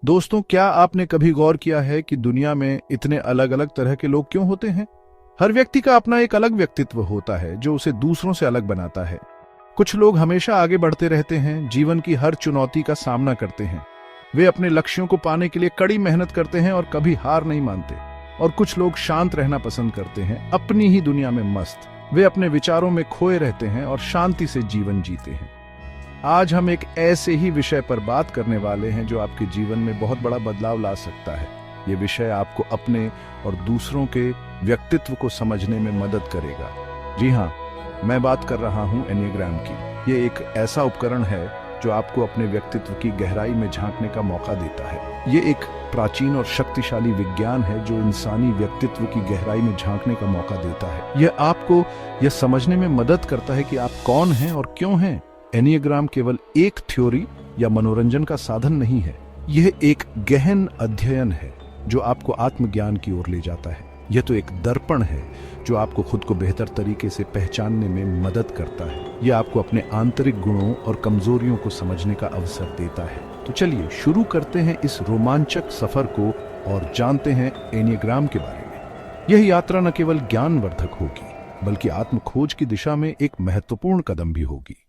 दोस्तों, क्या आपने कभी गौर किया है कि दुनिया में इतने अलग अलग तरह के लोग क्यों होते हैं? हर व्यक्ति का अपना एक अलग व्यक्तित्व होता है जो उसे दूसरों से अलग बनाता है। कुछ लोग हमेशा आगे बढ़ते रहते हैं, जीवन की हर चुनौती का सामना करते हैं। वे अपने लक्ष्यों को पाने के लिए कड़ी मेहनत करते हैं और कभी हार नहीं मानते। और कुछ लोग शांत रहना पसंद करते हैं, अपनी ही दुनिया में मस्त। वे अपने विचारों में खोए रहते हैं और शांति से जीवन जीते हैं। आज हम एक ऐसे ही विषय पर बात करने वाले हैं जो आपके जीवन में बहुत बड़ा बदलाव ला सकता है। ये विषय आपको अपने और दूसरों के व्यक्तित्व को समझने में मदद करेगा। जी हाँ, मैं बात कर रहा हूँ एनिग्राम की। ये एक ऐसा उपकरण है जो आपको अपने व्यक्तित्व की गहराई में झांकने का मौका देता है। ये एक प्राचीन और शक्तिशाली विज्ञान है जो इंसानी व्यक्तित्व की गहराई में झांकने का मौका देता है। यह आपको यह समझने में मदद करता है कि आप कौन हैं और क्यों हैं। एनिग्राम केवल एक थ्योरी या मनोरंजन का साधन नहीं है। यह एक गहन अध्ययन है जो आपको आत्मज्ञान की ओर ले जाता है। यह तो एक दर्पण है जो आपको खुद को बेहतर तरीके से पहचानने में मदद करता है। यह आपको अपने आंतरिक गुणों और कमजोरियों को समझने का अवसर देता है। तो चलिए शुरू करते हैं इस रोमांचक सफर को और जानते हैं एनिग्राम के बारे में। यह यात्रा न केवल ज्ञानवर्धक होगी बल्कि आत्मखोज की दिशा में एक महत्वपूर्ण कदम भी होगी।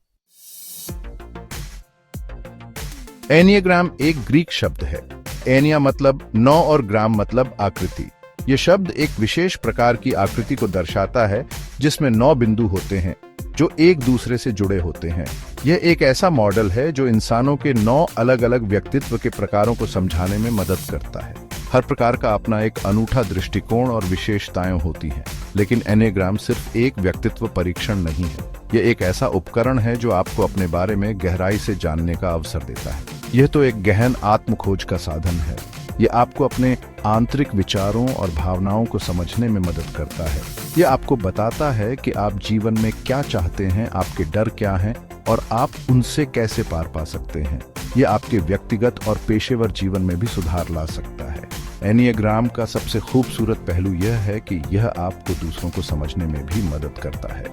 एनिग्राम एक ग्रीक शब्द है। एनिया मतलब 9 और ग्राम मतलब आकृति। यह शब्द एक विशेष प्रकार की आकृति को दर्शाता है जिसमें 9 बिंदु होते हैं जो एक दूसरे से जुड़े होते हैं। यह एक ऐसा मॉडल है जो इंसानों के 9 अलग अलग व्यक्तित्व के प्रकारों को समझाने में मदद करता है। हर प्रकार का अपना एक अनूठा दृष्टिकोण और विशेषताएं होती हैं, लेकिन एनिग्राम सिर्फ एक व्यक्तित्व परीक्षण नहीं है। यह एक ऐसा उपकरण है जो आपको अपने बारे में गहराई से जानने का अवसर देता है। यह तो एक गहन आत्मखोज का साधन है। यह आपको अपने आंतरिक विचारों और भावनाओं को समझने में मदद करता है। यह आपको बताता है कि आप जीवन में क्या चाहते हैं, आपके डर क्या हैं और आप उनसे कैसे पार पा सकते हैं। यह आपके व्यक्तिगत और पेशेवर जीवन में भी सुधार ला सकता है। एनिग्राम का सबसे खूबसूरत पहलू यह है कि यह आपको दूसरों को समझने में भी मदद करता है।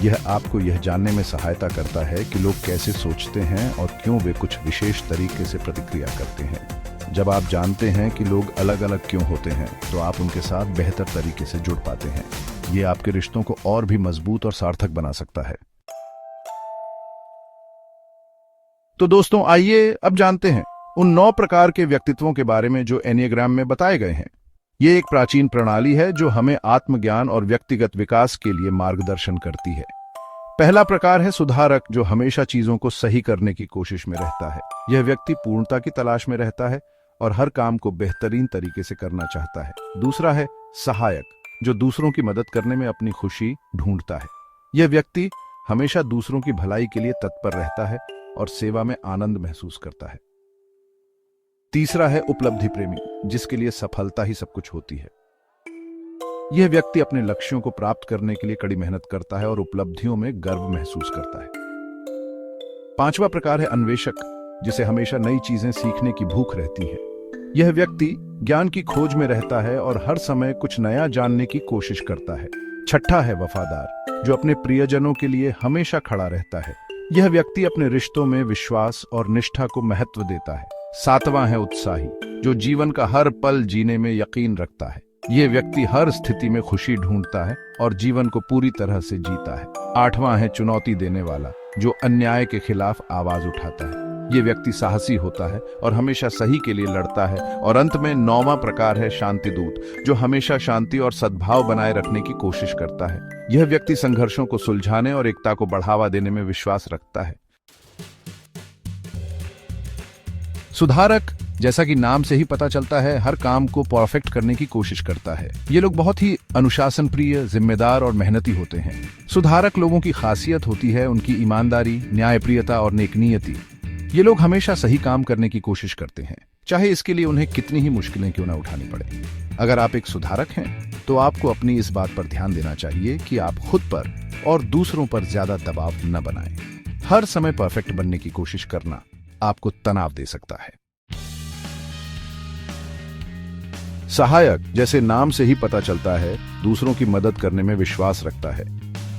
यह आपको यह जानने में सहायता करता है कि लोग कैसे सोचते हैं और क्यों वे कुछ विशेष तरीके से प्रतिक्रिया करते हैं। जब आप जानते हैं कि लोग अलग अलग क्यों होते हैं तो आप उनके साथ बेहतर तरीके से जुड़ पाते हैं। यह आपके रिश्तों को और भी मजबूत और सार्थक बना सकता है। तो दोस्तों, आइए अब जानते हैं उन 9 प्रकार के व्यक्तित्वों के बारे में जो एनिग्राम में बताए गए हैं। ये एक प्राचीन प्रणाली है जो हमें आत्मज्ञान और व्यक्तिगत विकास के लिए मार्गदर्शन करती है। पहला प्रकार है सुधारक, जो हमेशा चीजों को सही करने की कोशिश में रहता है। यह व्यक्ति पूर्णता की तलाश में रहता है और हर काम को बेहतरीन तरीके से करना चाहता है। दूसरा है सहायक, जो दूसरों की मदद करने में अपनी खुशी ढूंढता है। यह व्यक्ति हमेशा दूसरों की भलाई के लिए तत्पर रहता है और सेवा में आनंद महसूस करता है। तीसरा है उपलब्धि प्रेमी, जिसके लिए सफलता ही सब कुछ होती है। यह व्यक्ति अपने लक्ष्यों को प्राप्त करने के लिए कड़ी मेहनत करता है और उपलब्धियों में गर्व महसूस करता है। पांचवा प्रकार है अन्वेषक, जिसे हमेशा नई चीजें सीखने की भूख रहती है। यह व्यक्ति ज्ञान की खोज में रहता है और हर समय कुछ नया जानने की कोशिश करता है। छठा है वफादार, जो अपने प्रियजनों के लिए हमेशा खड़ा रहता है। यह व्यक्ति अपने रिश्तों में विश्वास और निष्ठा को महत्व देता है। सातवां है उत्साही, जो जीवन का हर पल जीने में यकीन रखता है। यह व्यक्ति हर स्थिति में खुशी ढूंढता है और जीवन को पूरी तरह से जीता है। आठवां है चुनौती देने वाला, जो अन्याय के खिलाफ आवाज उठाता है। यह व्यक्ति साहसी होता है और हमेशा सही के लिए लड़ता है। और अंत में 9वां प्रकार है शांति दूत, जो हमेशा शांति और सद्भाव बनाए रखने की कोशिश करता है। यह व्यक्ति संघर्षों को सुलझाने और एकता को बढ़ावा देने में विश्वास रखता है। सुधारक, जैसा कि नाम से ही पता चलता है, हर काम को परफेक्ट करने की कोशिश करता है। ये लोग बहुत ही अनुशासन प्रिय, जिम्मेदार और मेहनती होते हैं। सुधारक लोगों की खासियत होती है उनकी ईमानदारी, न्यायप्रियता और नेकनीयती। ये लोग हमेशा सही काम करने की कोशिश करते हैं, चाहे इसके लिए उन्हें कितनी ही मुश्किलें क्यों न उठानी पड़े। अगर आप एक सुधारक हैं तो आपको अपनी इस बात पर ध्यान देना चाहिए कि आप खुद पर और दूसरों पर ज्यादा दबाव न बनाएं। हर समय परफेक्ट बनने की कोशिश करना आपको तनाव दे सकता है। सहायक, जैसे नाम से ही पता चलता है, दूसरों की मदद करने में विश्वास रखता है।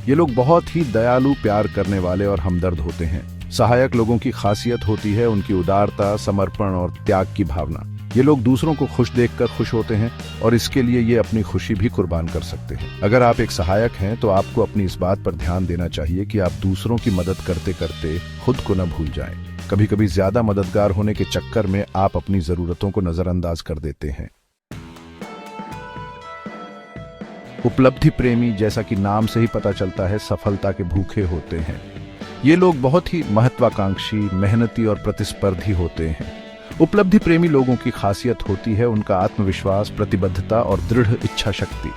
ये लोग बहुत ही दयालु, प्यार करने वाले और हमदर्द होते हैं। सहायक लोगों की खासियत होती है उनकी उदारता, समर्पण और त्याग की भावना। ये लोग दूसरों को खुश देखकर खुश होते हैं और इसके लिए ये अपनी खुशी भी कुर्बान कर सकते हैं। अगर आप एक सहायक हैं तो आपको अपनी इस बात पर ध्यान देना चाहिए कि आप दूसरों की मदद करते करते खुद को न भूल जाएं। कभी कभी ज्यादा मददगार होने के चक्कर में आप अपनी जरूरतों को नजरअंदाज कर देते हैं। उपलब्धि प्रेमी, जैसा कि नाम से ही पता चलता है, सफलता के भूखे होते हैं। ये लोग बहुत ही महत्वाकांक्षी, मेहनती और प्रतिस्पर्धी होते हैं। उपलब्धि प्रेमी लोगों की खासियत होती है उनका आत्मविश्वास, प्रतिबद्धता और दृढ़ इच्छा शक्ति।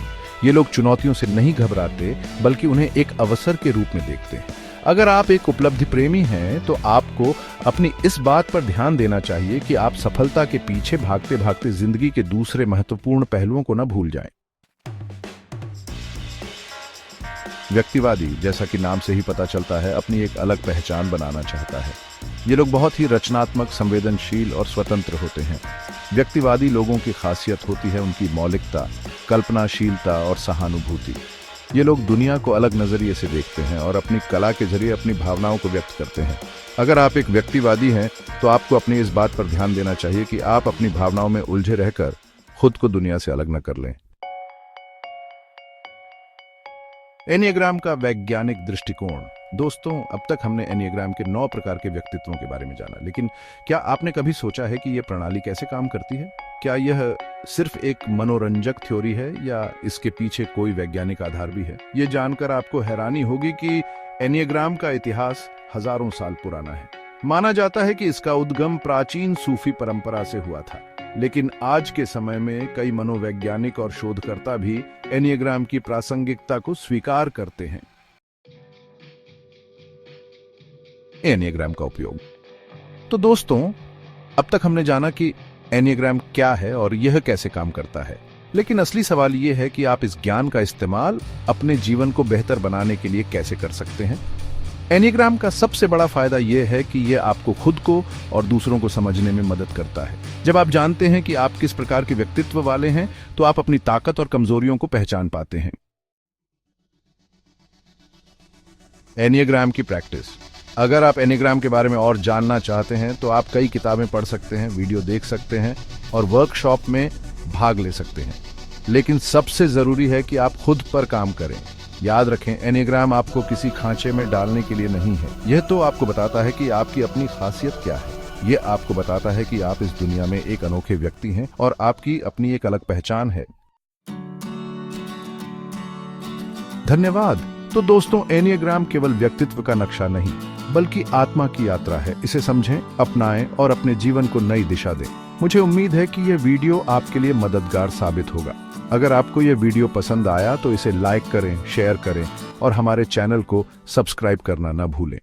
ये लोग चुनौतियों से नहीं घबराते बल्कि उन्हें एक अवसर के रूप में देखते हैं। अगर आप एक उपलब्धि प्रेमी हैं तो आपको अपनी इस बात पर ध्यान देना चाहिए कि आप सफलता के पीछे भागते भागते जिंदगी के दूसरे महत्वपूर्ण पहलुओं को न भूल जाएं। व्यक्तिवादी, जैसा कि नाम से ही पता चलता है, अपनी एक अलग पहचान बनाना चाहता है। ये लोग बहुत ही रचनात्मक, संवेदनशील और स्वतंत्र होते हैं। व्यक्तिवादी लोगों की खासियत होती है उनकी मौलिकता, कल्पनाशीलता और सहानुभूति। ये लोग दुनिया को अलग नजरिए से देखते हैं और अपनी कला के जरिए अपनी भावनाओं को व्यक्त करते हैं। अगर आप एक व्यक्तिवादी हैं तो आपको अपनी इस बात पर ध्यान देना चाहिए कि आप अपनी भावनाओं में उलझे रहकर खुद को दुनिया से अलग न कर लें। एनिग्राम का वैज्ञानिक दृष्टिकोण। दोस्तों, अब तक हमने एनिग्राम के 9 प्रकार के व्यक्तित्वों के बारे में जाना, लेकिन क्या आपने कभी सोचा है कि यह प्रणाली कैसे काम करती है? क्या यह सिर्फ एक मनोरंजक थ्योरी है या इसके पीछे कोई वैज्ञानिक आधार भी है? ये जानकर आपको हैरानी होगी कि एनिग्राम का इतिहास हजारों साल पुराना है। माना जाता है कि इसका उद्गम प्राचीन सूफी परंपरा से हुआ था, लेकिन आज के समय में कई मनोवैज्ञानिक और शोधकर्ता भी एनिग्राम की प्रासंगिकता को स्वीकार करते हैं। एनिग्राम का उपयोग। तो दोस्तों, अब तक हमने जाना कि एनिग्राम क्या है और यह कैसे काम करता है, लेकिन असली सवाल यह है कि आप इस ज्ञान का इस्तेमाल अपने जीवन को बेहतर बनाने के लिए कैसे कर सकते हैं। एनिग्राम का सबसे बड़ा फायदा यह है कि यह आपको खुद को और दूसरों को समझने में मदद करता है। जब आप जानते हैं कि आप किस प्रकार के व्यक्तित्व वाले हैं तो आप अपनी ताकत और कमजोरियों को पहचान पाते हैं। एनिग्राम की प्रैक्टिस। अगर आप एनिग्राम के बारे में और जानना चाहते हैं तो आप कई किताबें पढ़ सकते हैं, वीडियो देख सकते हैं और वर्कशॉप में भाग ले सकते हैं, लेकिन सबसे जरूरी है कि आप खुद पर काम करें। याद रखें, एनिग्राम आपको किसी खांचे में डालने के लिए नहीं है। यह तो आपको बताता है कि आपकी अपनी खासियत क्या है। यह आपको बताता है कि आप इस दुनिया में एक अनोखे व्यक्ति हैं और आपकी अपनी एक अलग पहचान है। धन्यवाद। तो दोस्तों, एनिग्राम केवल व्यक्तित्व का नक्शा नहीं बल्कि आत्मा की यात्रा है। इसे समझें, अपनाएं और अपने जीवन को नई दिशा दें। मुझे उम्मीद है कि यह वीडियो आपके लिए मददगार साबित होगा। अगर आपको यह वीडियो पसंद आया तो इसे लाइक करें, शेयर करें और हमारे चैनल को सब्सक्राइब करना न भूलें।